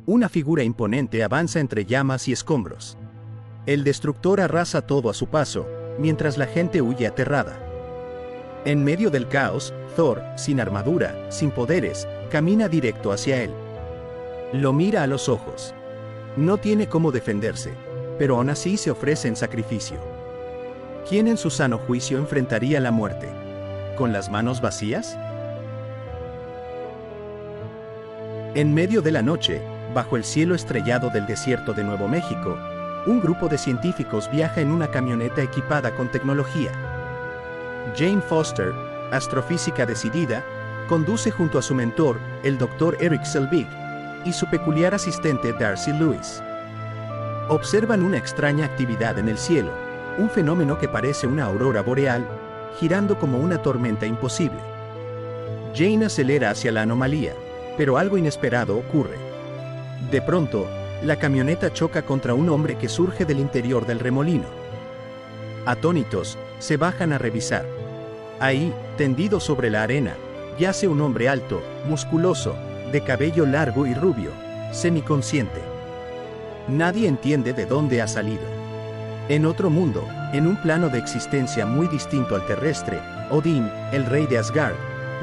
Una figura imponente avanza entre llamas y escombros. El destructor arrasa todo a su paso, mientras la gente huye aterrada. En medio del caos, Thor, sin armadura, sin poderes, camina directo hacia él. Lo mira a los ojos. No tiene cómo defenderse, pero aún así se ofrece en sacrificio. ¿Quién en su sano juicio enfrentaría la muerte? ¿Con las manos vacías? En medio de la noche, bajo el cielo estrellado del desierto de Nuevo México, un grupo de científicos viaja en una camioneta equipada con tecnología. Jane Foster, astrofísica decidida, conduce junto a su mentor, el Dr. Eric Selvig, y su peculiar asistente Darcy Lewis. Observan una extraña actividad en el cielo, un fenómeno que parece una aurora boreal, girando como una tormenta imposible. Jane acelera hacia la anomalía, pero algo inesperado ocurre. De pronto, la camioneta choca contra un hombre que surge del interior del remolino. Atónitos, se bajan a revisar. Ahí, tendido sobre la arena, yace un hombre alto, musculoso, de cabello largo y rubio, semiconsciente. Nadie entiende de dónde ha salido. En otro mundo, en un plano de existencia muy distinto al terrestre, Odín, el rey de Asgard,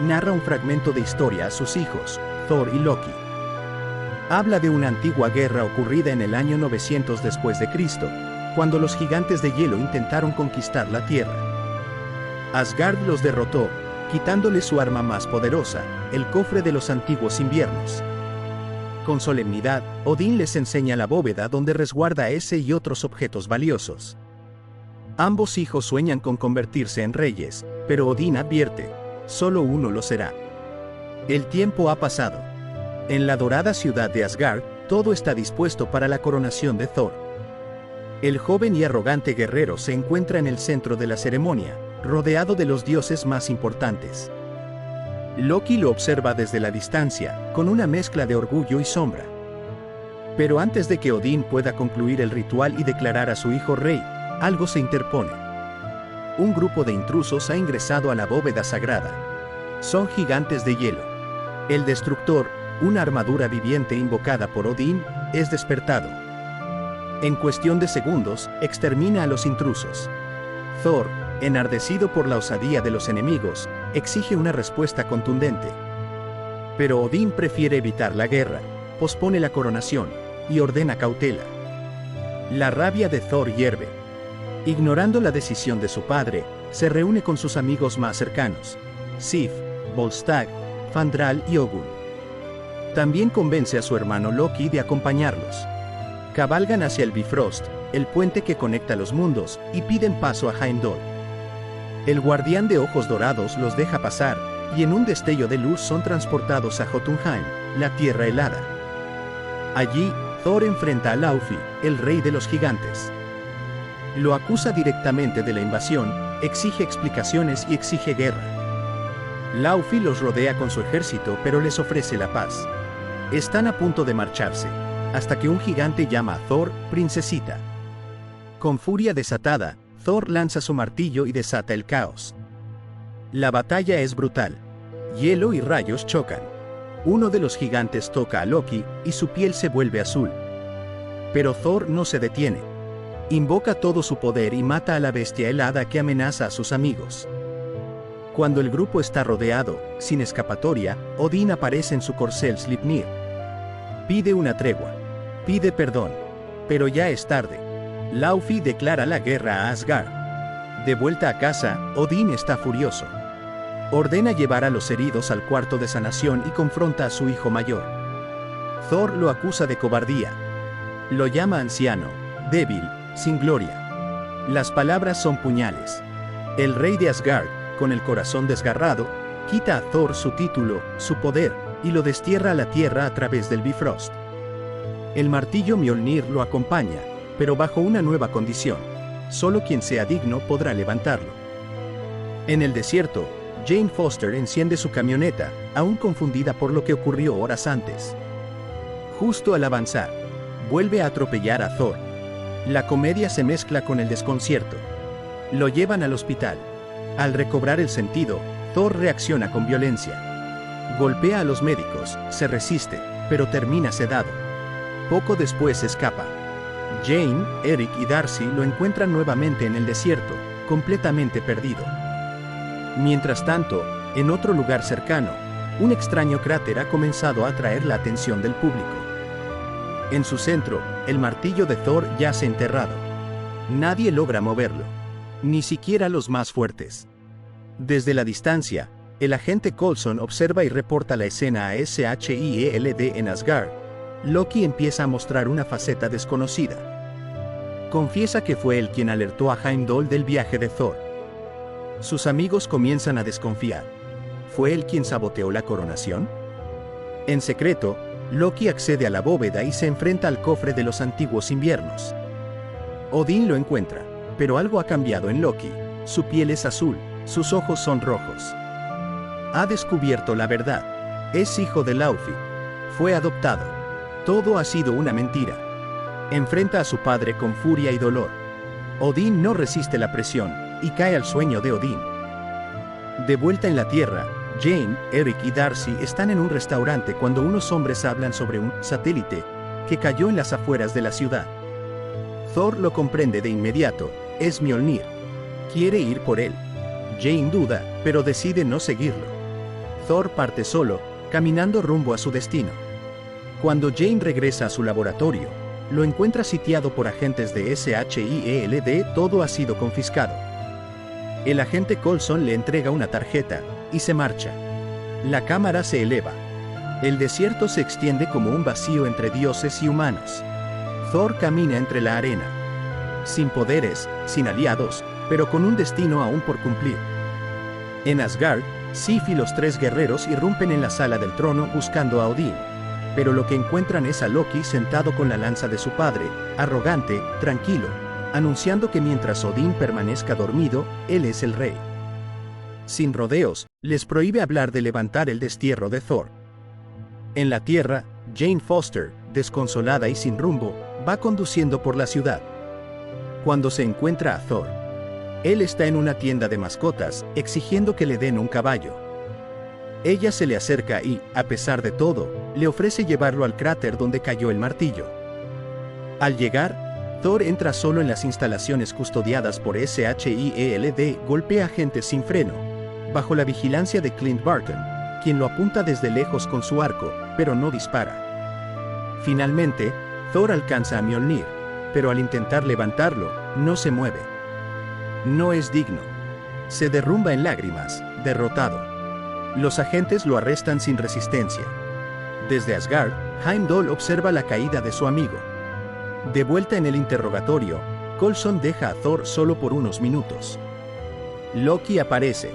narra un fragmento de historia a sus hijos, Thor y Loki. Habla de una antigua guerra ocurrida en el año 900 después de Cristo, cuando los gigantes de hielo intentaron conquistar la Tierra. Asgard los derrotó, quitándole su arma más poderosa, el cofre de los antiguos inviernos. Con solemnidad, Odín les enseña la bóveda donde resguarda ese y otros objetos valiosos. Ambos hijos sueñan con convertirse en reyes, pero Odín advierte, solo uno lo será. El tiempo ha pasado. En la dorada ciudad de Asgard, todo está dispuesto para la coronación de Thor. El joven y arrogante guerrero se encuentra en el centro de la ceremonia, rodeado de los dioses más importantes. Loki lo observa desde la distancia, con una mezcla de orgullo y sombra. Pero antes de que Odín pueda concluir el ritual y declarar a su hijo rey, algo se interpone. Un grupo de intrusos ha ingresado a la bóveda sagrada. Son gigantes de hielo. El destructor, una armadura viviente invocada por Odín, es despertado. En cuestión de segundos, extermina a los intrusos. Thor, enardecido por la osadía de los enemigos, exige una respuesta contundente. Pero Odín prefiere evitar la guerra, pospone la coronación, y ordena cautela. La rabia de Thor hierve. Ignorando la decisión de su padre, se reúne con sus amigos más cercanos, Sif, Volstagg, Fandral y Ogun. También convence a su hermano Loki de acompañarlos. Cabalgan hacia el Bifrost, el puente que conecta los mundos, y piden paso a Heimdall. El guardián de ojos dorados los deja pasar, y en un destello de luz son transportados a Jotunheim, la tierra helada. Allí, Thor enfrenta a Laufey, el rey de los gigantes. Lo acusa directamente de la invasión, exige explicaciones y exige guerra. Laufey los rodea con su ejército pero les ofrece la paz. Están a punto de marcharse, hasta que un gigante llama a Thor, princesita. Con furia desatada, Thor lanza su martillo y desata el caos. La batalla es brutal. Hielo y rayos chocan. Uno de los gigantes toca a Loki, y su piel se vuelve azul. Pero Thor no se detiene. Invoca todo su poder y mata a la bestia helada que amenaza a sus amigos. Cuando el grupo está rodeado, sin escapatoria, Odín aparece en su corcel Sleipnir. Pide una tregua. Pide perdón. Pero ya es tarde. Laufey declara la guerra a Asgard. De vuelta a casa, Odín está furioso. Ordena llevar a los heridos al cuarto de sanación y confronta a su hijo mayor. Thor lo acusa de cobardía. Lo llama anciano, débil, sin gloria. Las palabras son puñales. El rey de Asgard, con el corazón desgarrado, quita a Thor su título, su poder, y lo destierra a la tierra a través del Bifrost. El martillo Mjolnir lo acompaña, pero bajo una nueva condición. Solo quien sea digno podrá levantarlo. En el desierto, Jane Foster enciende su camioneta, aún confundida por lo que ocurrió horas antes. Justo al avanzar, vuelve a atropellar a Thor. La comedia se mezcla con el desconcierto. Lo llevan al hospital. Al recobrar el sentido, Thor reacciona con violencia. Golpea a los médicos, se resiste, pero termina sedado. Poco después escapa. Jane, Eric y Darcy lo encuentran nuevamente en el desierto, completamente perdido. Mientras tanto, en otro lugar cercano, un extraño cráter ha comenzado a atraer la atención del público. En su centro, el martillo de Thor yace enterrado. Nadie logra moverlo, ni siquiera los más fuertes. Desde la distancia, el agente Coulson observa y reporta la escena a SHIELD en Asgard. Loki empieza a mostrar una faceta desconocida. Confiesa que fue él quien alertó a Heimdall del viaje de Thor. Sus amigos comienzan a desconfiar. ¿Fue él quien saboteó la coronación? En secreto, Loki accede a la bóveda y se enfrenta al cofre de los antiguos inviernos. Odín lo encuentra, pero algo ha cambiado en Loki. Su piel es azul, sus ojos son rojos. Ha descubierto la verdad. Es hijo de Laufey. Fue adoptado. Todo ha sido una mentira. Enfrenta a su padre con furia y dolor. Odín no resiste la presión, y cae al sueño de Odín. De vuelta en la Tierra, Jane, Eric y Darcy están en un restaurante cuando unos hombres hablan sobre un satélite que cayó en las afueras de la ciudad. Thor lo comprende de inmediato, es Mjolnir. Quiere ir por él. Jane duda, pero decide no seguirlo. Thor parte solo, caminando rumbo a su destino. Cuando Jane regresa a su laboratorio, lo encuentra sitiado por agentes de SHIELD. Todo ha sido confiscado. El agente Coulson le entrega una tarjeta, y se marcha. La cámara se eleva. El desierto se extiende como un vacío entre dioses y humanos. Thor camina entre la arena. Sin poderes, sin aliados, pero con un destino aún por cumplir. En Asgard, Sif y los tres guerreros irrumpen en la sala del trono buscando a Odín. Pero lo que encuentran es a Loki sentado con la lanza de su padre, arrogante, tranquilo, anunciando que mientras Odín permanezca dormido, él es el rey. Sin rodeos, les prohíbe hablar de levantar el destierro de Thor. En la Tierra, Jane Foster, desconsolada y sin rumbo, va conduciendo por la ciudad. Cuando se encuentra a Thor, él está en una tienda de mascotas, exigiendo que le den un caballo. Ella se le acerca y, a pesar de todo, le ofrece llevarlo al cráter donde cayó el martillo. Al llegar, Thor entra solo en las instalaciones custodiadas por SHIELD, golpea a gente sin freno, bajo la vigilancia de Clint Barton, quien lo apunta desde lejos con su arco, pero no dispara. Finalmente, Thor alcanza a Mjolnir, pero al intentar levantarlo, no se mueve. No es digno. Se derrumba en lágrimas, derrotado. Los agentes lo arrestan sin resistencia. Desde Asgard, Heimdall observa la caída de su amigo. De vuelta en el interrogatorio, Coulson deja a Thor solo por unos minutos. Loki aparece.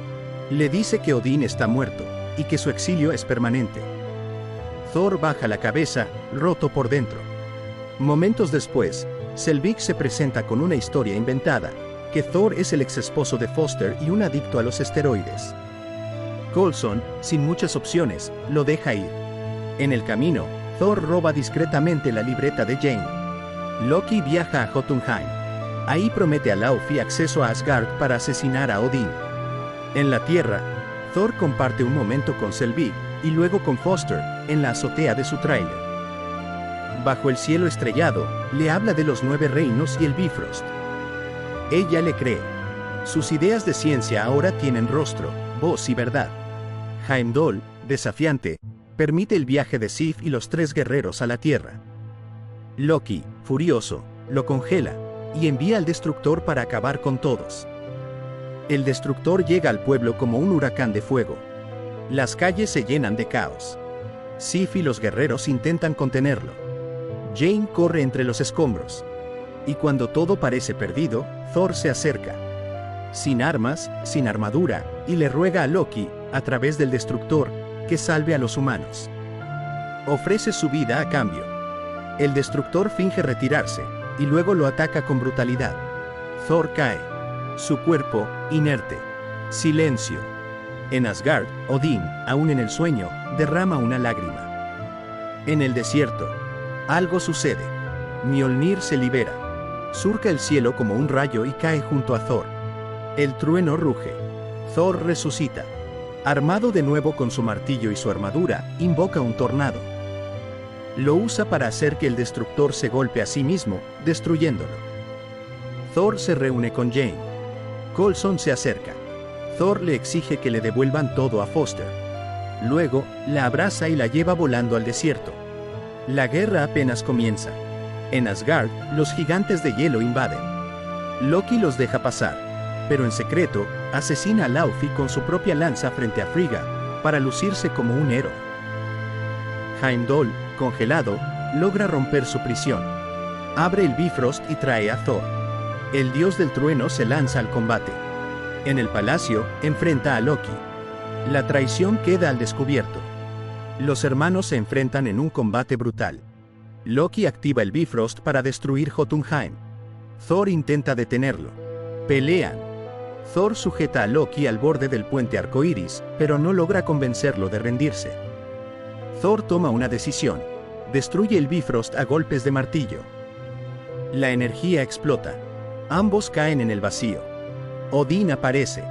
Le dice que Odín está muerto, y que su exilio es permanente. Thor baja la cabeza, roto por dentro. Momentos después, Selvig se presenta con una historia inventada, que Thor es el exesposo de Foster y un adicto a los esteroides. Coulson, sin muchas opciones, lo deja ir. En el camino, Thor roba discretamente la libreta de Jane. Loki viaja a Jotunheim. Ahí promete a Laufey acceso a Asgard para asesinar a Odín. En la Tierra, Thor comparte un momento con Selvig, y luego con Foster, en la azotea de su tráiler. Bajo el cielo estrellado, le habla de los 9 reinos y el Bifrost. Ella le cree. Sus ideas de ciencia ahora tienen rostro, voz y verdad. Heimdall, desafiante, permite el viaje de Sif y los 3 guerreros a la Tierra. Loki, furioso, lo congela, y envía al destructor para acabar con todos. El destructor llega al pueblo como un huracán de fuego. Las calles se llenan de caos. Sif y los guerreros intentan contenerlo. Jane corre entre los escombros. Y cuando todo parece perdido, Thor se acerca. Sin armas, sin armadura, y le ruega a Loki, a través del destructor, que salve a los humanos. Ofrece su vida a cambio. El destructor finge retirarse, y luego lo ataca con brutalidad. Thor cae. Su cuerpo, inerte. Silencio. En Asgard, Odín, aún en el sueño, derrama una lágrima. En el desierto, algo sucede. Mjolnir se libera. Surca el cielo como un rayo y cae junto a Thor. El trueno ruge. Thor resucita. Armado de nuevo con su martillo y su armadura, invoca un tornado. Lo usa para hacer que el destructor se golpee a sí mismo, destruyéndolo. Thor se reúne con Jane. Coulson se acerca. Thor le exige que le devuelvan todo a Foster. Luego, la abraza y la lleva volando al desierto. La guerra apenas comienza. En Asgard, los gigantes de hielo invaden. Loki los deja pasar, pero en secreto, asesina a Laufey con su propia lanza frente a Frigga, para lucirse como un héroe. Heimdall, congelado, logra romper su prisión. Abre el Bifrost y trae a Thor. El dios del trueno se lanza al combate. En el palacio, enfrenta a Loki. La traición queda al descubierto. Los hermanos se enfrentan en un combate brutal. Loki activa el Bifrost para destruir Jotunheim. Thor intenta detenerlo. Pelean. Thor sujeta a Loki al borde del puente arcoíris, pero no logra convencerlo de rendirse. Thor toma una decisión. Destruye el Bifrost a golpes de martillo. La energía explota. Ambos caen en el vacío. Odín aparece.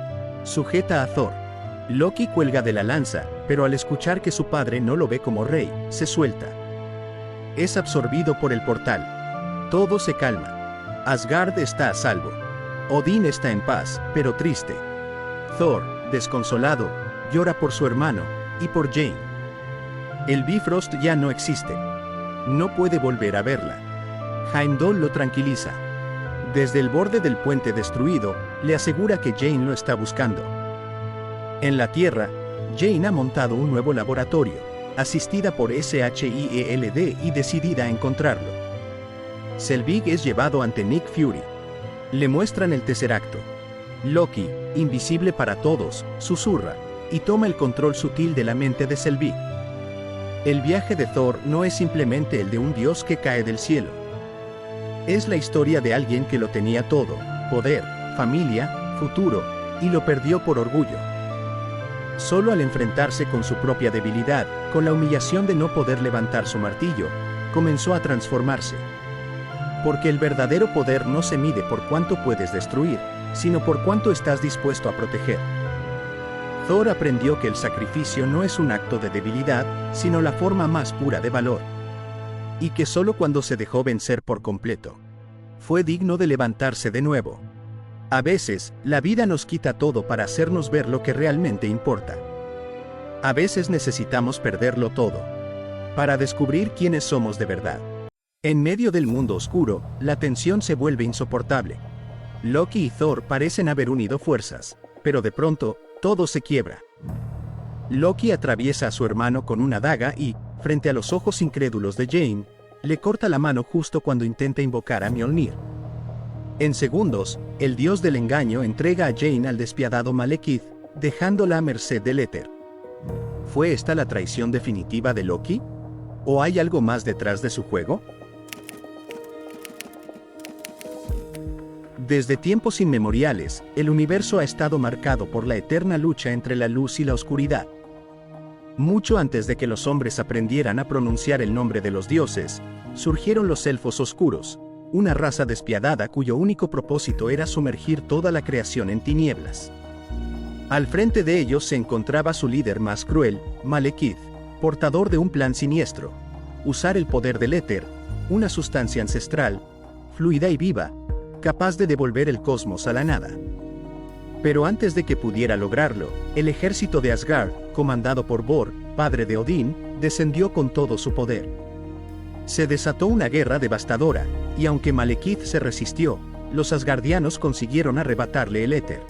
Sujeta a Thor. Loki cuelga de la lanza, pero al escuchar que su padre no lo ve como rey, se suelta. Es absorbido por el portal. Todo se calma. Asgard está a salvo. Odín está en paz, pero triste. Thor, desconsolado, llora por su hermano, y por Jane. El Bifrost ya no existe. No puede volver a verla. Heimdall lo tranquiliza. Desde el borde del puente destruido, le asegura que Jane lo está buscando. En la Tierra, Jane ha montado un nuevo laboratorio, asistida por SHIELD y decidida a encontrarlo. Selvig es llevado ante Nick Fury. Le muestran el Tesseracto. Loki, invisible para todos, susurra, y toma el control sutil de la mente de Selvig. El viaje de Thor no es simplemente el de un dios que cae del cielo. Es la historia de alguien que lo tenía todo, poder, familia, futuro, y lo perdió por orgullo. Solo al enfrentarse con su propia debilidad, con la humillación de no poder levantar su martillo, comenzó a transformarse. Porque el verdadero poder no se mide por cuánto puedes destruir, sino por cuánto estás dispuesto a proteger. Thor aprendió que el sacrificio no es un acto de debilidad, sino la forma más pura de valor. Y que solo cuando se dejó vencer por completo, fue digno de levantarse de nuevo. A veces, la vida nos quita todo para hacernos ver lo que realmente importa. A veces necesitamos perderlo todo, para descubrir quiénes somos de verdad. En medio del mundo oscuro, la tensión se vuelve insoportable. Loki y Thor parecen haber unido fuerzas, pero de pronto, todo se quiebra. Loki atraviesa a su hermano con una daga y, frente a los ojos incrédulos de Jane, le corta la mano justo cuando intenta invocar a Mjolnir. En segundos, el dios del engaño entrega a Jane al despiadado Malekith, dejándola a merced del éter. ¿Fue esta la traición definitiva de Loki? ¿O hay algo más detrás de su juego? Desde tiempos inmemoriales, el universo ha estado marcado por la eterna lucha entre la luz y la oscuridad. Mucho antes de que los hombres aprendieran a pronunciar el nombre de los dioses, surgieron los elfos oscuros, una raza despiadada cuyo único propósito era sumergir toda la creación en tinieblas. Al frente de ellos se encontraba su líder más cruel, Malekith, portador de un plan siniestro: usar el poder del éter, una sustancia ancestral, fluida y viva, capaz de devolver el cosmos a la nada. Pero antes de que pudiera lograrlo, el ejército de Asgard, comandado por Bor, padre de Odín, descendió con todo su poder. Se desató una guerra devastadora, y aunque Malekith se resistió, los asgardianos consiguieron arrebatarle el éter.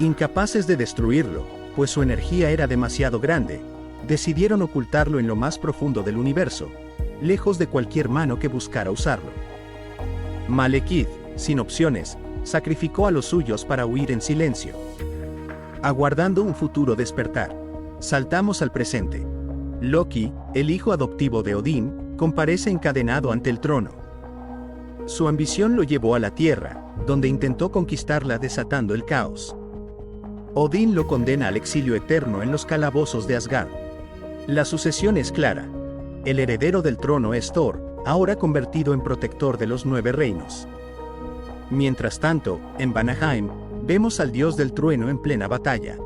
Incapaces de destruirlo, pues su energía era demasiado grande, decidieron ocultarlo en lo más profundo del universo, lejos de cualquier mano que buscara usarlo. Malekith, sin opciones, sacrificó a los suyos para huir en silencio. Aguardando un futuro despertar. Saltamos al presente. Loki, el hijo adoptivo de Odín, comparece encadenado ante el trono. Su ambición lo llevó a la Tierra, donde intentó conquistarla desatando el caos. Odín lo condena al exilio eterno en los calabozos de Asgard. La sucesión es clara. El heredero del trono es Thor, ahora convertido en protector de los 9 reinos. Mientras tanto, en Vanaheim, vemos al dios del trueno en plena batalla.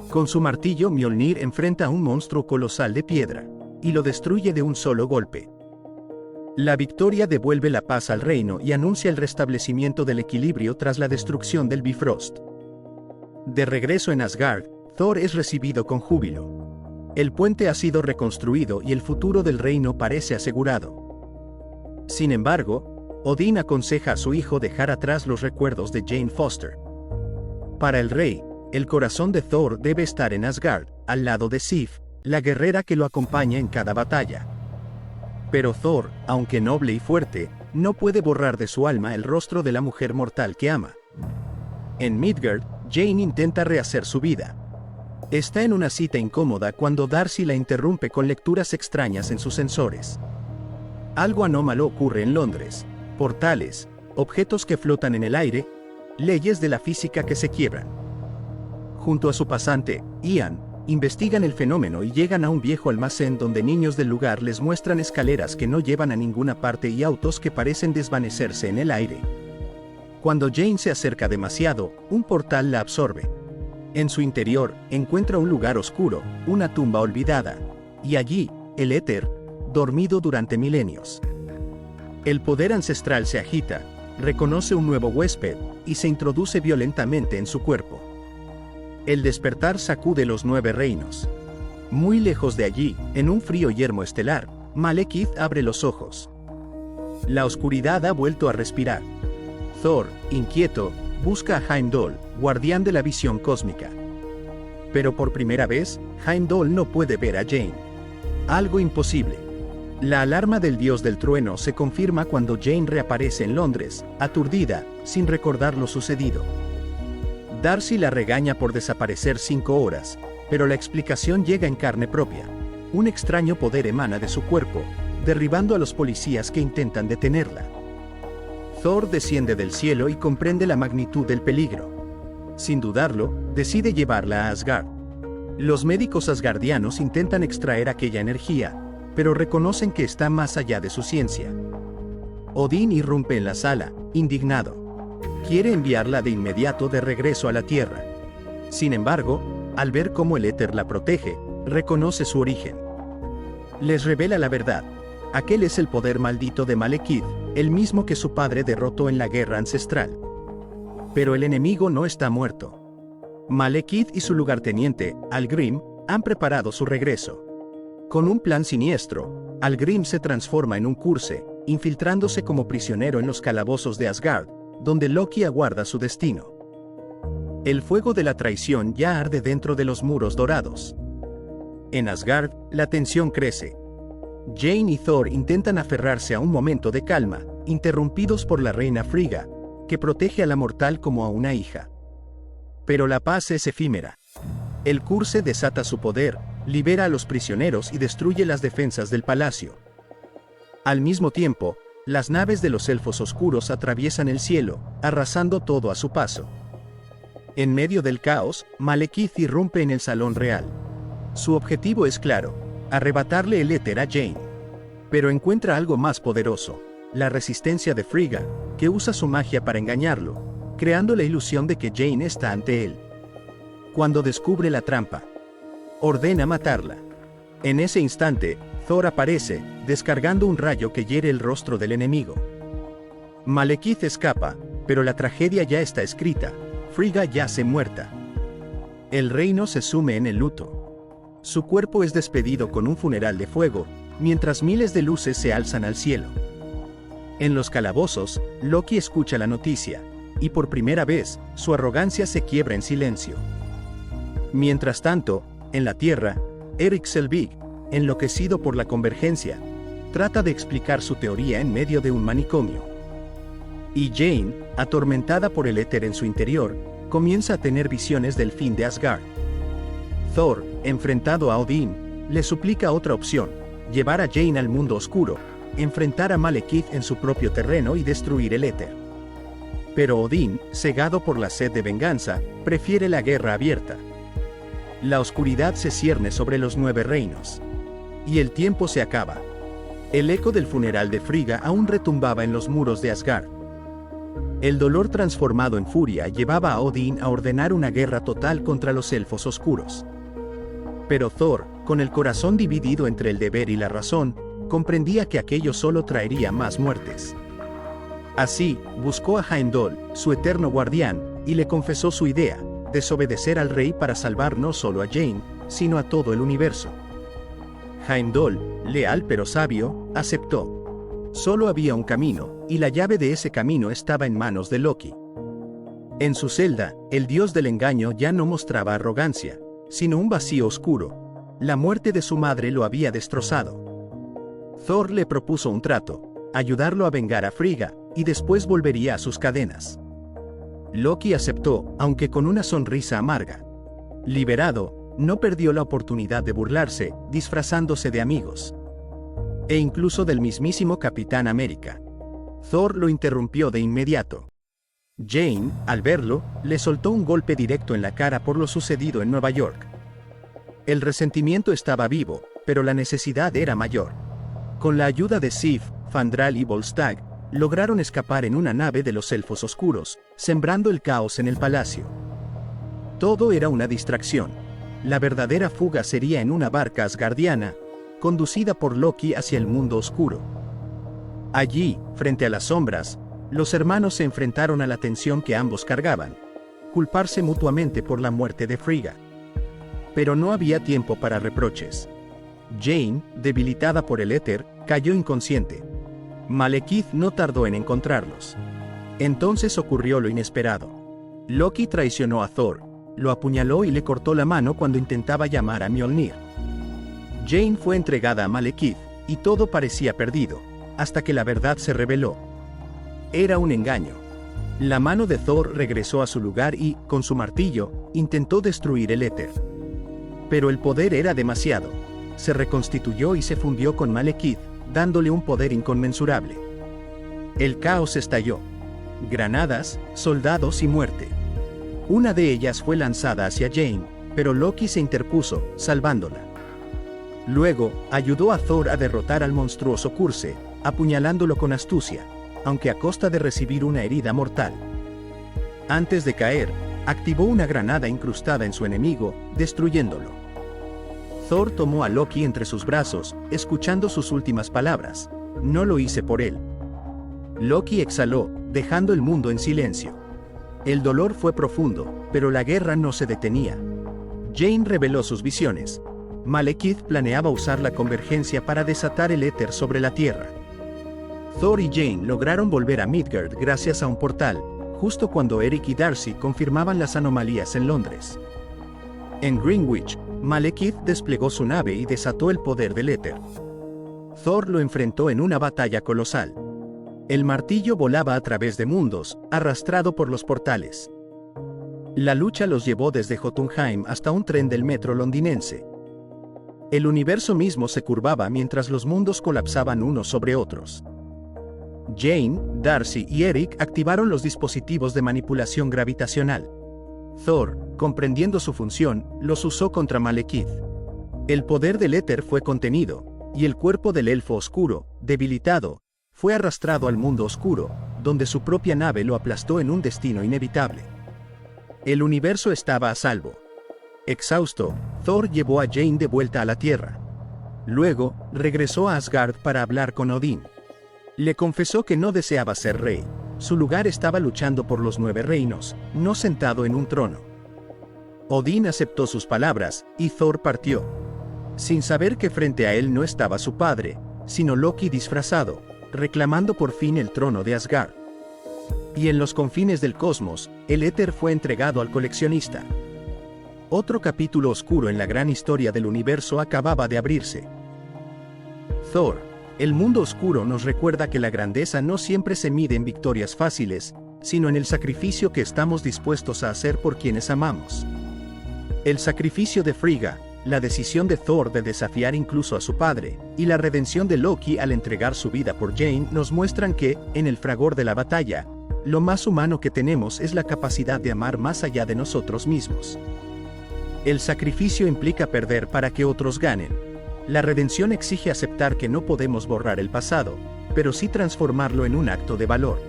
Con su martillo Mjolnir enfrenta a un monstruo colosal de piedra. y lo destruye de un solo golpe. La victoria devuelve la paz al reino y anuncia el restablecimiento del equilibrio tras la destrucción del Bifrost. De regreso en Asgard, Thor es recibido con júbilo. El puente ha sido reconstruido y el futuro del reino parece asegurado. Sin embargo, Odín aconseja a su hijo dejar atrás los recuerdos de Jane Foster. Para el rey, el corazón de Thor debe estar en Asgard, al lado de Sif, la guerrera que lo acompaña en cada batalla. Pero Thor, aunque noble y fuerte, no puede borrar de su alma el rostro de la mujer mortal que ama. En Midgard, Jane intenta rehacer su vida. Está en una cita incómoda cuando Darcy la interrumpe con lecturas extrañas en sus sensores. Algo anómalo ocurre en Londres: portales, objetos que flotan en el aire, leyes de la física que se quiebran. Junto a su pasante, Ian, investigan el fenómeno y llegan a un viejo almacén donde niños del lugar les muestran escaleras que no llevan a ninguna parte y autos que parecen desvanecerse en el aire. Cuando Jane se acerca demasiado, un portal la absorbe. En su interior, encuentra un lugar oscuro, una tumba olvidada, y allí, el éter, dormido durante milenios. El poder ancestral se agita, reconoce un nuevo huésped, y se introduce violentamente en su cuerpo. El despertar sacude los 9 reinos. Muy lejos de allí, en un frío yermo estelar, Malekith abre los ojos. La oscuridad ha vuelto a respirar. Thor, inquieto, busca a Heimdall, guardián de la visión cósmica. Pero por primera vez, Heimdall no puede ver a Jane. Algo imposible. La alarma del dios del trueno se confirma cuando Jane reaparece en Londres, aturdida, sin recordar lo sucedido. Darcy la regaña por desaparecer 5 horas, pero la explicación llega en carne propia. Un extraño poder emana de su cuerpo, derribando a los policías que intentan detenerla. Thor desciende del cielo y comprende la magnitud del peligro. Sin dudarlo, decide llevarla a Asgard. Los médicos asgardianos intentan extraer aquella energía, pero reconocen que está más allá de su ciencia. Odín irrumpe en la sala, indignado. Quiere enviarla de inmediato de regreso a la Tierra. Sin embargo, al ver cómo el éter la protege, reconoce su origen. Les revela la verdad. Aquel es el poder maldito de Malekith, el mismo que su padre derrotó en la guerra ancestral. Pero el enemigo no está muerto. Malekith y su lugarteniente, Algrim, han preparado su regreso. Con un plan siniestro, Algrim se transforma en un Curse, infiltrándose como prisionero en los calabozos de Asgard, donde Loki aguarda su destino. El fuego de la traición ya arde dentro de los muros dorados. En Asgard, la tensión crece. Jane y Thor intentan aferrarse a un momento de calma, interrumpidos por la reina Frigga, que protege a la mortal como a una hija. Pero la paz es efímera. El Curse desata su poder, libera a los prisioneros y destruye las defensas del palacio. Al mismo tiempo, las naves de los elfos oscuros atraviesan el cielo, arrasando todo a su paso. En medio del caos, Malekith irrumpe en el salón real. Su objetivo es claro: arrebatarle el éter a Jane. Pero encuentra algo más poderoso: la resistencia de Frigga, que usa su magia para engañarlo, creando la ilusión de que Jane está ante él. Cuando descubre la trampa, ordena matarla. En ese instante, Thor aparece, descargando un rayo que hiere el rostro del enemigo. Malekith escapa, pero la tragedia ya está escrita: Frigga yace muerta. El reino se sume en el luto. Su cuerpo es despedido con un funeral de fuego, mientras miles de luces se alzan al cielo. En los calabozos, Loki escucha la noticia, y por primera vez, su arrogancia se quiebra en silencio. Mientras tanto, en la Tierra, Erik Selvig, enloquecido por la convergencia, trata de explicar su teoría en medio de un manicomio. Y Jane, atormentada por el éter en su interior, comienza a tener visiones del fin de Asgard. Thor, enfrentado a Odín, le suplica otra opción: llevar a Jane al mundo oscuro, enfrentar a Malekith en su propio terreno y destruir el éter. Pero Odín, cegado por la sed de venganza, prefiere la guerra abierta. La oscuridad se cierne sobre los 9 reinos. Y el tiempo se acaba. El eco del funeral de Frigga aún retumbaba en los muros de Asgard. El dolor transformado en furia llevaba a Odín a ordenar una guerra total contra los elfos oscuros. Pero Thor, con el corazón dividido entre el deber y la razón, comprendía que aquello solo traería más muertes. Así, buscó a Heimdall, su eterno guardián, y le confesó su idea: desobedecer al rey para salvar no solo a Jane, sino a todo el universo. Heimdall, leal pero sabio, aceptó. Solo había un camino, y la llave de ese camino estaba en manos de Loki. En su celda, el dios del engaño ya no mostraba arrogancia, sino un vacío oscuro. La muerte de su madre lo había destrozado. Thor le propuso un trato: ayudarlo a vengar a Frigga, y después volvería a sus cadenas. Loki aceptó, aunque con una sonrisa amarga. Liberado, no perdió la oportunidad de burlarse, disfrazándose de amigos. E incluso del mismísimo Capitán América. Thor lo interrumpió de inmediato. Jane, al verlo, le soltó un golpe directo en la cara por lo sucedido en Nueva York. El resentimiento estaba vivo, pero la necesidad era mayor. Con la ayuda de Sif, Fandral y Volstagg, lograron escapar en una nave de los Elfos Oscuros, sembrando el caos en el palacio. Todo era una distracción. La verdadera fuga sería en una barca asgardiana, conducida por Loki hacia el mundo oscuro. Allí, frente a las sombras, los hermanos se enfrentaron a la tensión que ambos cargaban: culparse mutuamente por la muerte de Frigga. Pero no había tiempo para reproches. Jane, debilitada por el éter, cayó inconsciente. Malekith no tardó en encontrarlos. Entonces ocurrió lo inesperado. Loki traicionó a Thor, lo apuñaló y le cortó la mano cuando intentaba llamar a Mjolnir. Jane fue entregada a Malekith, y todo parecía perdido, hasta que la verdad se reveló. Era un engaño. La mano de Thor regresó a su lugar y, con su martillo, intentó destruir el éter. Pero el poder era demasiado. Se reconstituyó y se fundió con Malekith, dándole un poder inconmensurable. El caos estalló. Granadas, soldados y muerte. Una de ellas fue lanzada hacia Jane, pero Loki se interpuso, salvándola. Luego, ayudó a Thor a derrotar al monstruoso Curse, apuñalándolo con astucia, aunque a costa de recibir una herida mortal. Antes de caer, activó una granada incrustada en su enemigo, destruyéndolo. Thor tomó a Loki entre sus brazos, escuchando sus últimas palabras: no lo hice por él. Loki exhaló, dejando el mundo en silencio. El dolor fue profundo, pero la guerra no se detenía. Jane reveló sus visiones. Malekith planeaba usar la convergencia para desatar el éter sobre la Tierra. Thor y Jane lograron volver a Midgard gracias a un portal, justo cuando Eric y Darcy confirmaban las anomalías en Londres. En Greenwich, Malekith desplegó su nave y desató el poder del éter. Thor lo enfrentó en una batalla colosal. El martillo volaba a través de mundos, arrastrado por los portales. La lucha los llevó desde Jotunheim hasta un tren del metro londinense. El universo mismo se curvaba mientras los mundos colapsaban unos sobre otros. Jane, Darcy y Eric activaron los dispositivos de manipulación gravitacional. Thor, comprendiendo su función, los usó contra Malekith. El poder del éter fue contenido, y el cuerpo del elfo oscuro, debilitado, fue arrastrado al mundo oscuro, donde su propia nave lo aplastó en un destino inevitable. El universo estaba a salvo. Exhausto, Thor llevó a Jane de vuelta a la Tierra. Luego, regresó a Asgard para hablar con Odín. Le confesó que no deseaba ser rey. Su lugar estaba luchando por los 9 reinos, no sentado en un trono. Odín aceptó sus palabras, y Thor partió. Sin saber que frente a él no estaba su padre, sino Loki disfrazado, reclamando por fin el trono de Asgard. Y en los confines del cosmos, el éter fue entregado al coleccionista. Otro capítulo oscuro en la gran historia del universo acababa de abrirse. Thor, el mundo oscuro nos recuerda que la grandeza no siempre se mide en victorias fáciles, sino en el sacrificio que estamos dispuestos a hacer por quienes amamos. El sacrificio de Frigga, la decisión de Thor de desafiar incluso a su padre, y la redención de Loki al entregar su vida por Jane nos muestran que, en el fragor de la batalla, lo más humano que tenemos es la capacidad de amar más allá de nosotros mismos. El sacrificio implica perder para que otros ganen. La redención exige aceptar que no podemos borrar el pasado, pero sí transformarlo en un acto de valor.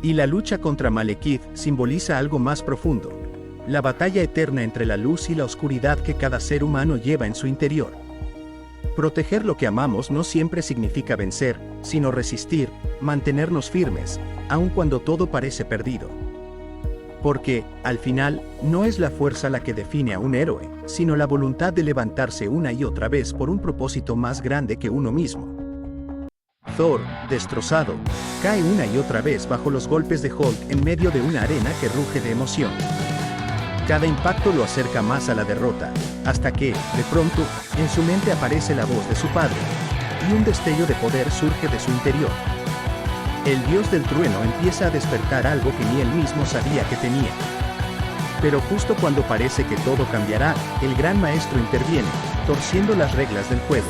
Y la lucha contra Malekith simboliza algo más profundo. la batalla eterna entre la luz y la oscuridad que cada ser humano lleva en su interior. Proteger lo que amamos no siempre significa vencer, sino resistir, mantenernos firmes, aun cuando todo parece perdido. Porque, al final, no es la fuerza la que define a un héroe, sino la voluntad de levantarse una y otra vez por un propósito más grande que uno mismo. Thor, destrozado, cae una y otra vez bajo los golpes de Hulk en medio de una arena que ruge de emoción. Cada impacto lo acerca más a la derrota, hasta que, de pronto, en su mente aparece la voz de su padre, y un destello de poder surge de su interior. El dios del trueno empieza a despertar algo que ni él mismo sabía que tenía. Pero justo cuando parece que todo cambiará, el gran maestro interviene, torciendo las reglas del juego.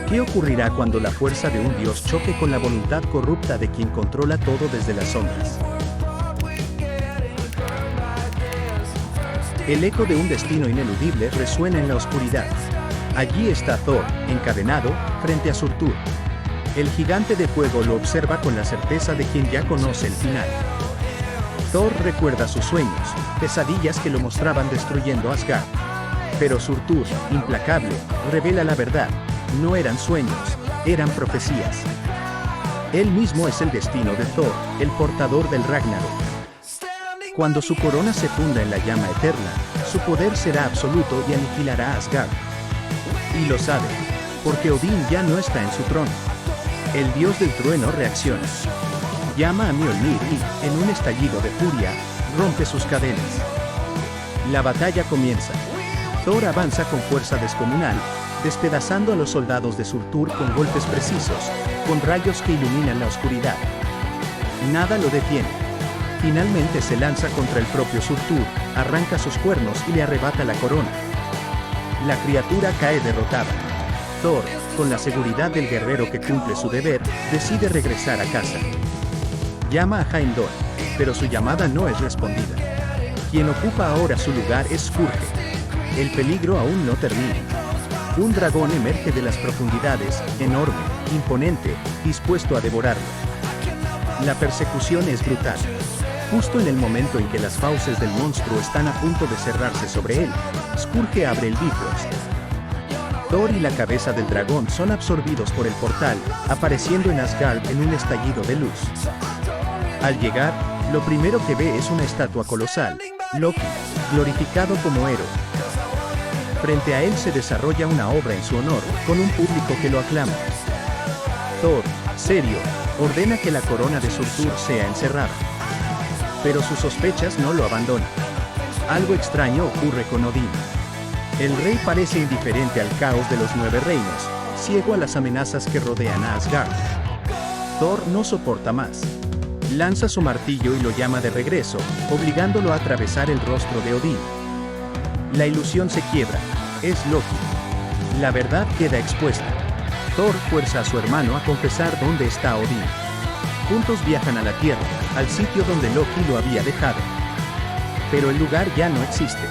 ¿Qué ocurrirá cuando la fuerza de un dios choque con la voluntad corrupta de quien controla todo desde las sombras? El eco de un destino ineludible resuena en la oscuridad. Allí está Thor, encadenado, frente a Surtur. El gigante de fuego lo observa con la certeza de quien ya conoce el final. Thor recuerda sus sueños, pesadillas que lo mostraban destruyendo Asgard. Pero Surtur, implacable, revela la verdad. No eran sueños, eran profecías. Él mismo es el destino de Thor, el portador del Ragnarok. Cuando su corona se funda en la llama eterna, su poder será absoluto y aniquilará a Asgard. Y lo sabe, porque Odín ya no está en su trono. El dios del trueno reacciona. Llama a Mjolnir y, en un estallido de furia, rompe sus cadenas. La batalla comienza. Thor avanza con fuerza descomunal, despedazando a los soldados de Surtur con golpes precisos, con rayos que iluminan la oscuridad. Nada lo detiene. Finalmente se lanza contra el propio Surtur, arranca sus cuernos y le arrebata la corona. La criatura cae derrotada. Thor, con la seguridad del guerrero que cumple su deber, decide regresar a casa. Llama a Heimdall, pero su llamada no es respondida. Quien ocupa ahora su lugar es Skurge. El peligro aún no termina. Un dragón emerge de las profundidades, enorme, imponente, dispuesto a devorarlo. La persecución es brutal. Justo en el momento en que las fauces del monstruo están a punto de cerrarse sobre él, Skurge abre el Bifrost. Thor y la cabeza del dragón son absorbidos por el portal, apareciendo en Asgard en un estallido de luz. Al llegar, lo primero que ve es una estatua colosal, Loki, glorificado como héroe. Frente a él se desarrolla una obra en su honor, con un público que lo aclama. Thor, serio, ordena que la corona de Surtur sea encerrada. Pero sus sospechas no lo abandonan. Algo extraño ocurre con Odín. El rey parece indiferente al caos de los 9 reinos, ciego a las amenazas que rodean a Asgard. Thor no soporta más. Lanza su martillo y lo llama de regreso, obligándolo a atravesar el rostro de Odín. La ilusión se quiebra. Es Loki. La verdad queda expuesta. Thor fuerza a su hermano a confesar dónde está Odín. Juntos viajan a la Tierra, al sitio donde Loki lo había dejado. Pero el lugar ya no existe.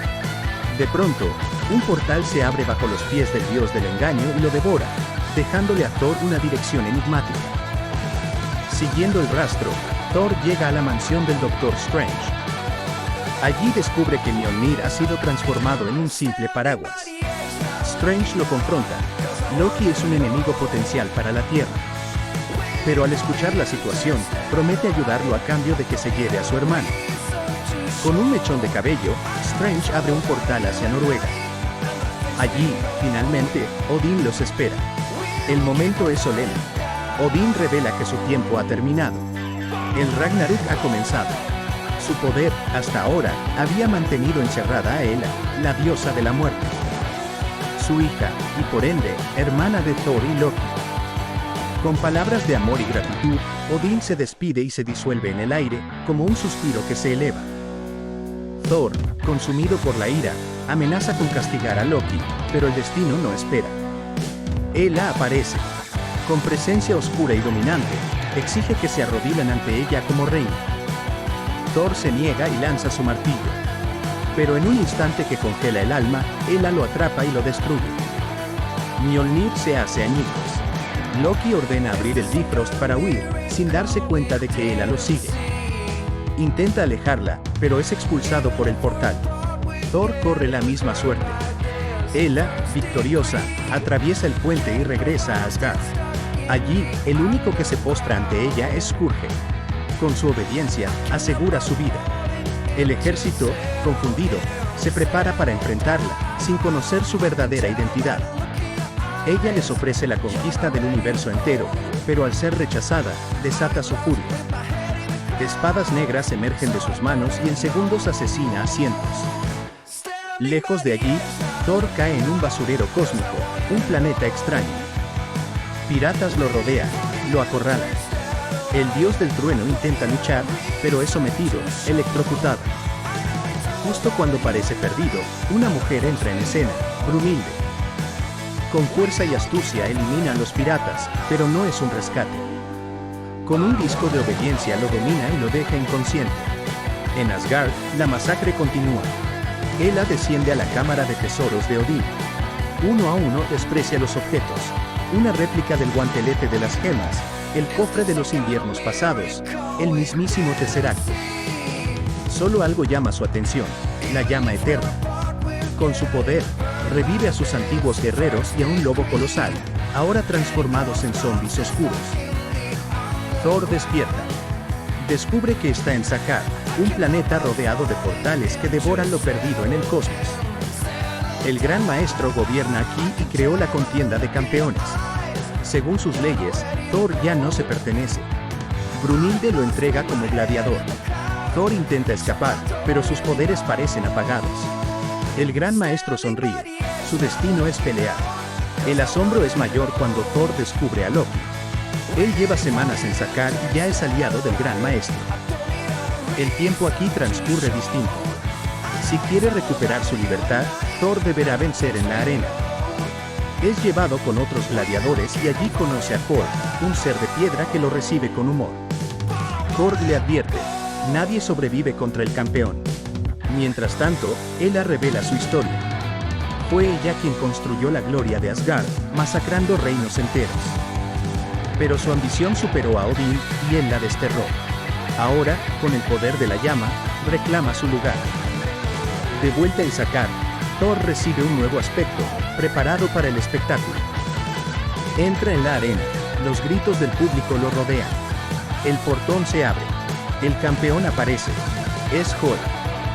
De pronto, un portal se abre bajo los pies del dios del engaño y lo devora, dejándole a Thor una dirección enigmática. Siguiendo el rastro, Thor llega a la mansión del Doctor Strange. Allí descubre que Mjolnir ha sido transformado en un simple paraguas. Strange lo confronta. Loki es un enemigo potencial para la Tierra. Pero al escuchar la situación, promete ayudarlo a cambio de que se lleve a su hermano. Con un mechón de cabello, Strange abre un portal hacia Noruega. Allí, finalmente, Odín los espera. El momento es solemne. Odín revela que su tiempo ha terminado. El Ragnarok ha comenzado. Su poder, hasta ahora, había mantenido encerrada a Hela, la diosa de la muerte. Su hija, y por ende, hermana de Thor y Loki. Con palabras de amor y gratitud, Odín se despide y se disuelve en el aire, como un suspiro que se eleva. Thor, consumido por la ira, amenaza con castigar a Loki, pero el destino no espera. Hela aparece. Con presencia oscura y dominante, exige que se arrodillen ante ella como reina. Thor se niega y lanza su martillo. Pero en un instante que congela el alma, Hela lo atrapa y lo destruye. Mjolnir se hace añicos. Loki ordena abrir el Bifrost para huir, sin darse cuenta de que Hela lo sigue. Intenta alejarla, pero es expulsado por el portal. Thor corre la misma suerte. Hela, victoriosa, atraviesa el puente y regresa a Asgard. Allí, el único que se postra ante ella es Skurge. Con su obediencia, asegura su vida. El ejército, confundido, se prepara para enfrentarla, sin conocer su verdadera identidad. Ella les ofrece la conquista del universo entero, pero al ser rechazada, desata su furia. Espadas negras emergen de sus manos y en segundos asesina a cientos. Lejos de allí, Thor cae en un basurero cósmico, un planeta extraño. Piratas lo rodean, lo acorralan. El dios del trueno intenta luchar, pero es sometido, electrocutado. Justo cuando parece perdido, una mujer entra en escena, Brunhilde. Con fuerza y astucia elimina a los piratas, pero no es un rescate. Con un disco de obediencia lo domina y lo deja inconsciente. En Asgard, la masacre continúa. Hela desciende a la cámara de tesoros de Odín. Uno a uno desprecia los objetos. Una réplica del guantelete de las gemas, el cofre de los inviernos pasados, el mismísimo Tesseracto. Solo algo llama su atención, la llama eterna. Con su poder, revive a sus antiguos guerreros y a un lobo colosal, ahora transformados en zombies oscuros. Thor despierta. Descubre que está en Sakaar, un planeta rodeado de portales que devoran lo perdido en el cosmos. El Gran Maestro gobierna aquí y creó la contienda de campeones. Según sus leyes, Thor ya no se pertenece. Brunhilde lo entrega como gladiador. Thor intenta escapar, pero sus poderes parecen apagados. El Gran Maestro sonríe. Su destino es pelear. El asombro es mayor cuando Thor descubre a Loki. Él lleva semanas en Sakaar y ya es aliado del Gran Maestro. El tiempo aquí transcurre distinto. Si quiere recuperar su libertad, Thor deberá vencer en la arena. Es llevado con otros gladiadores y allí conoce a Korg, un ser de piedra que lo recibe con humor. Korg le advierte: nadie sobrevive contra el campeón. Mientras tanto, Hela revela su historia. Fue ella quien construyó la gloria de Asgard, masacrando reinos enteros. Pero su ambición superó a Odín, y él la desterró. Ahora, con el poder de la llama, reclama su lugar. De vuelta en Sakaar, Thor recibe un nuevo aspecto, preparado para el espectáculo. Entra en la arena, los gritos del público lo rodean. El portón se abre. El campeón aparece. Es Hulk.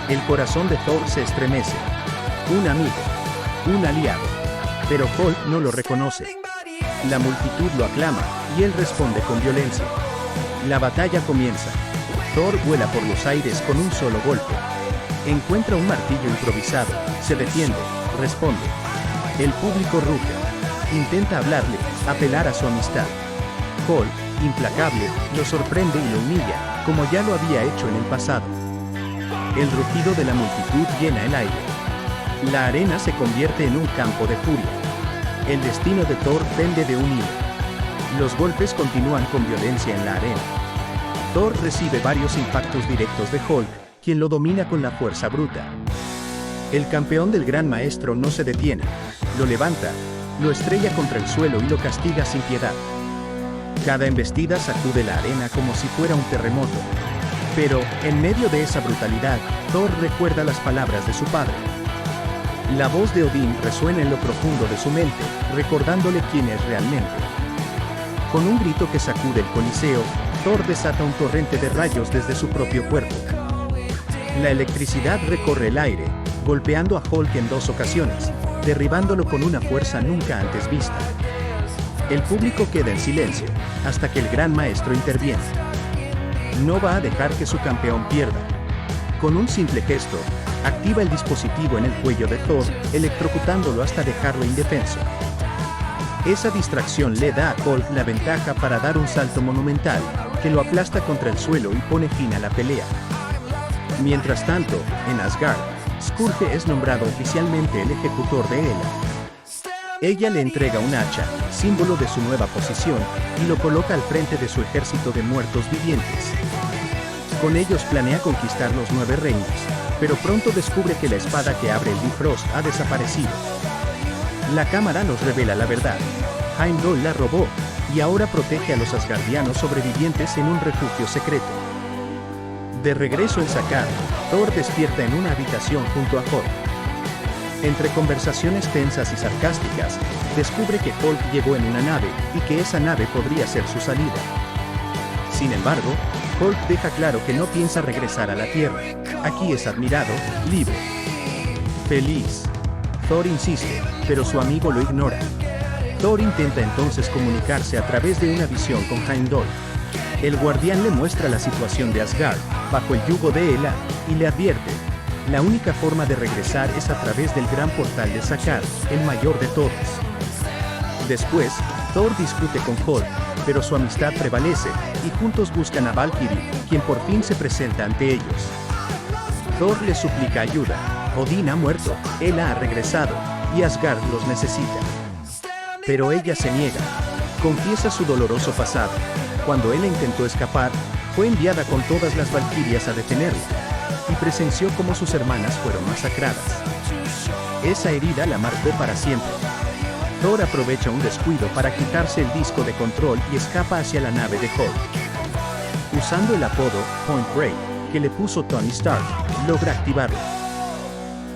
El corazón de Thor se estremece. Un amigo. Un aliado. Pero Hulk no lo reconoce. La multitud lo aclama, y él responde con violencia. La batalla comienza. Thor vuela por los aires con un solo golpe. Encuentra un martillo improvisado, se defiende, responde. El público ruge. Intenta hablarle, apelar a su amistad. Hulk, implacable, lo sorprende y lo humilla, como ya lo había hecho en el pasado. El rugido de la multitud llena el aire. La arena se convierte en un campo de furia. El destino de Thor pende de un hilo. Los golpes continúan con violencia en la arena. Thor recibe varios impactos directos de Hulk, quien lo domina con la fuerza bruta. El campeón del Gran Maestro no se detiene. Lo levanta, lo estrella contra el suelo y lo castiga sin piedad. Cada embestida sacude la arena como si fuera un terremoto. Pero, en medio de esa brutalidad, Thor recuerda las palabras de su padre. La voz de Odín resuena en lo profundo de su mente, recordándole quién es realmente. Con un grito que sacude el Coliseo, Thor desata un torrente de rayos desde su propio cuerpo. La electricidad recorre el aire, golpeando a Hulk en 2 ocasiones, derribándolo con una fuerza nunca antes vista. El público queda en silencio, hasta que el Gran Maestro interviene. No va a dejar que su campeón pierda. Con un simple gesto, activa el dispositivo en el cuello de Thor, electrocutándolo hasta dejarlo indefenso. Esa distracción le da a Hulk la ventaja para dar un salto monumental, que lo aplasta contra el suelo y pone fin a la pelea. Mientras tanto, en Asgard, Skurge es nombrado oficialmente el ejecutor de Hela. Ella le entrega un hacha, símbolo de su nueva posición, y lo coloca al frente de su ejército de muertos vivientes. Con ellos planea conquistar los 9 reinos, pero pronto descubre que la espada que abre el Bifrost ha desaparecido. La cámara nos revela la verdad. Heimdall la robó, y ahora protege a los asgardianos sobrevivientes en un refugio secreto. De regreso en Sakaar, Thor despierta en una habitación junto a Hulk. Entre conversaciones tensas y sarcásticas, descubre que Hulk llegó en una nave y que esa nave podría ser su salida. Sin embargo, Hulk deja claro que no piensa regresar a la Tierra. Aquí es admirado, libre, feliz. Thor insiste, pero su amigo lo ignora. Thor intenta entonces comunicarse a través de una visión con Heimdall. El guardián le muestra la situación de Asgard, bajo el yugo de Hela, y le advierte: la única forma de regresar es a través del gran portal de Sakaar, el mayor de todos. Después, Thor discute con Hulk, pero su amistad prevalece, y juntos buscan a Valkyrie, quien por fin se presenta ante ellos. Thor les suplica ayuda. Odín ha muerto, Hela ha regresado, y Asgard los necesita. Pero ella se niega. Confiesa su doloroso pasado. Cuando Hela intentó escapar, fue enviada con todas las valquirias a detenerla, y presenció cómo sus hermanas fueron masacradas. Esa herida la marcó para siempre. Thor aprovecha un descuido para quitarse el disco de control y escapa hacia la nave de Hulk. Usando el apodo Point Break, que le puso Tony Stark, logra activarlo.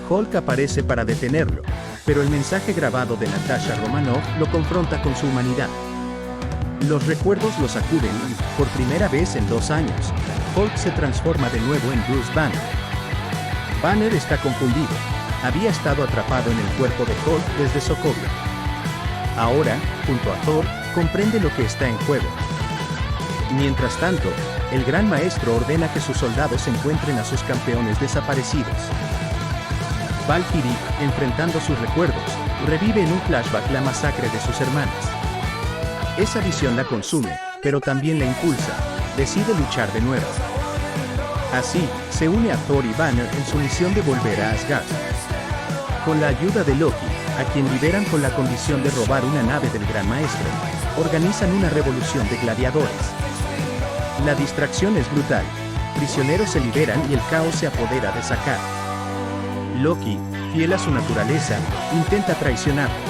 Hulk aparece para detenerlo, pero el mensaje grabado de Natasha Romanoff lo confronta con su humanidad. Los recuerdos lo sacuden y, por primera vez en 2 años, Hulk se transforma de nuevo en Bruce Banner. Banner está confundido. Había estado atrapado en el cuerpo de Hulk desde Sokovia. Ahora, junto a Thor, comprende lo que está en juego. Mientras tanto, el Gran Maestro ordena que sus soldados encuentren a sus campeones desaparecidos. Valkyrie, enfrentando sus recuerdos, revive en un flashback la masacre de sus hermanas. Esa visión la consume, pero también la impulsa. Decide luchar de nuevo. Así, se une a Thor y Banner en su misión de volver a Asgard. Con la ayuda de Loki, a quien liberan con la condición de robar una nave del Gran Maestro, organizan una revolución de gladiadores. La distracción es brutal. Prisioneros se liberan y el caos se apodera de Sakaar. Loki, fiel a su naturaleza, intenta traicionarlos,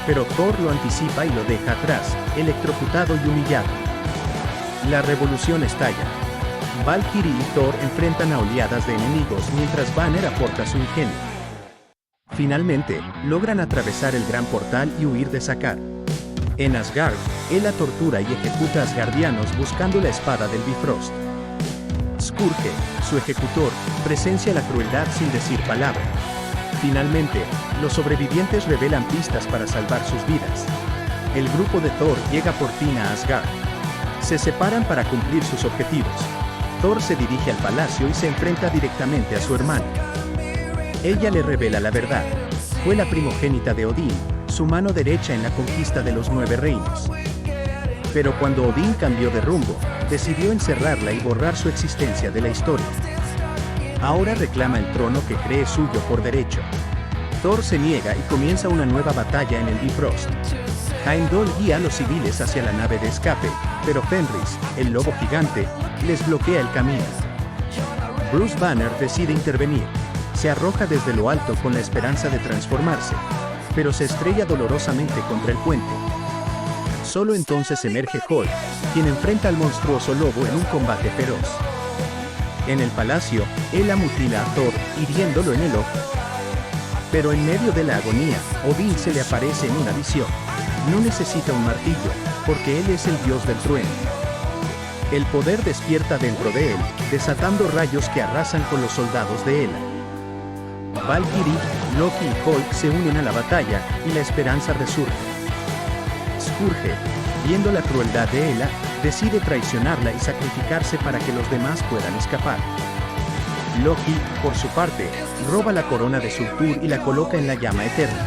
pero Thor lo anticipa y lo deja atrás, electrocutado y humillado. La revolución estalla. Valkyrie y Thor enfrentan a oleadas de enemigos mientras Banner aporta su ingenio. Finalmente, logran atravesar el gran portal y huir de Sakaar. En Asgard, Hela tortura y ejecuta asgardianos buscando la espada del Bifrost. Skurge, su ejecutor, presencia la crueldad sin decir palabra. Finalmente, los sobrevivientes revelan pistas para salvar sus vidas. El grupo de Thor llega por fin a Asgard. Se separan para cumplir sus objetivos. Thor se dirige al palacio y se enfrenta directamente a su hermana. Ella le revela la verdad. Fue la primogénita de Odín, su mano derecha en la conquista de los 9 reinos. Pero cuando Odín cambió de rumbo, decidió encerrarla y borrar su existencia de la historia. Ahora reclama el trono que cree suyo por derecho. Thor se niega y comienza una nueva batalla en el Bifrost. Heimdall guía a los civiles hacia la nave de escape, pero Fenris, el lobo gigante, les bloquea el camino. Bruce Banner decide intervenir. Se arroja desde lo alto con la esperanza de transformarse, pero se estrella dolorosamente contra el puente. Solo entonces emerge Hulk, quien enfrenta al monstruoso lobo en un combate feroz. En el palacio, Hela mutila a Thor, hiriéndolo en el ojo. Pero en medio de la agonía, Odín se le aparece en una visión. No necesita un martillo, porque él es el dios del trueno. El poder despierta dentro de él, desatando rayos que arrasan con los soldados de Hela. Valkyrie, Loki y Hulk se unen a la batalla, y la esperanza resurge. Skurge, viendo la crueldad de Hela, decide traicionarla y sacrificarse para que los demás puedan escapar. Loki, por su parte, roba la corona de Surtur y la coloca en la llama eterna.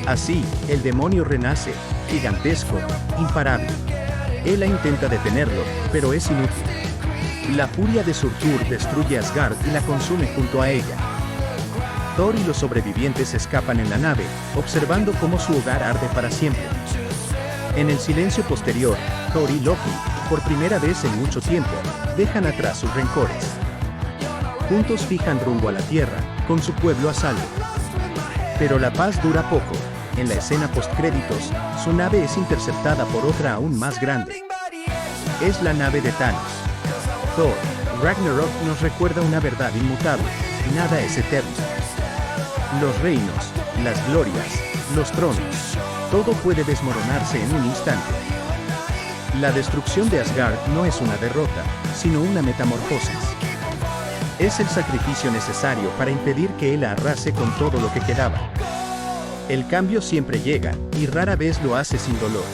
Así, el demonio renace, gigantesco, imparable. Hela intenta detenerlo, pero es inútil. La furia de Surtur destruye Asgard y la consume junto a ella. Thor y los sobrevivientes escapan en la nave, observando cómo su hogar arde para siempre. En el silencio posterior, Thor y Loki, por primera vez en mucho tiempo, dejan atrás sus rencores. Juntos fijan rumbo a la Tierra, con su pueblo a salvo. Pero la paz dura poco. En la escena postcréditos, su nave es interceptada por otra aún más grande. Es la nave de Thanos. Thor, Ragnarok nos recuerda una verdad inmutable: nada es eterno. Los reinos, las glorias, los tronos, todo puede desmoronarse en un instante. La destrucción de Asgard no es una derrota, sino una metamorfosis. Es el sacrificio necesario para impedir que él arrase con todo lo que quedaba. El cambio siempre llega, y rara vez lo hace sin dolor.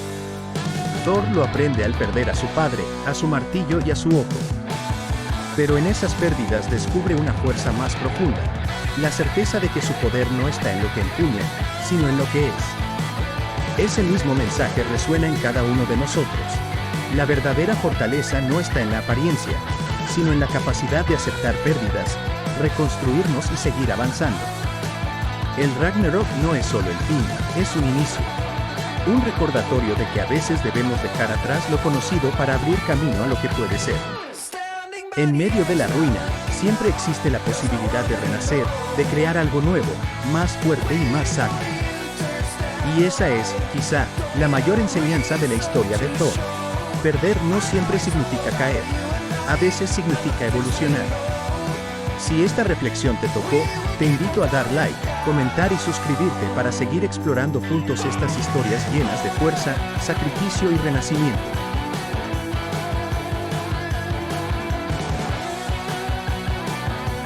Thor lo aprende al perder a su padre, a su martillo y a su ojo. Pero en esas pérdidas descubre una fuerza más profunda, la certeza de que su poder no está en lo que empuña, sino en lo que es. Ese mismo mensaje resuena en cada uno de nosotros. La verdadera fortaleza no está en la apariencia, sino en la capacidad de aceptar pérdidas, reconstruirnos y seguir avanzando. El Ragnarok no es solo el fin, es un inicio. Un recordatorio de que a veces debemos dejar atrás lo conocido para abrir camino a lo que puede ser. En medio de la ruina, siempre existe la posibilidad de renacer, de crear algo nuevo, más fuerte y más sano. Y esa es, quizá, la mayor enseñanza de la historia de Thor. Perder no siempre significa caer. A veces significa evolucionar. Si esta reflexión te tocó, te invito a dar like, comentar y suscribirte para seguir explorando juntos estas historias llenas de fuerza, sacrificio y renacimiento.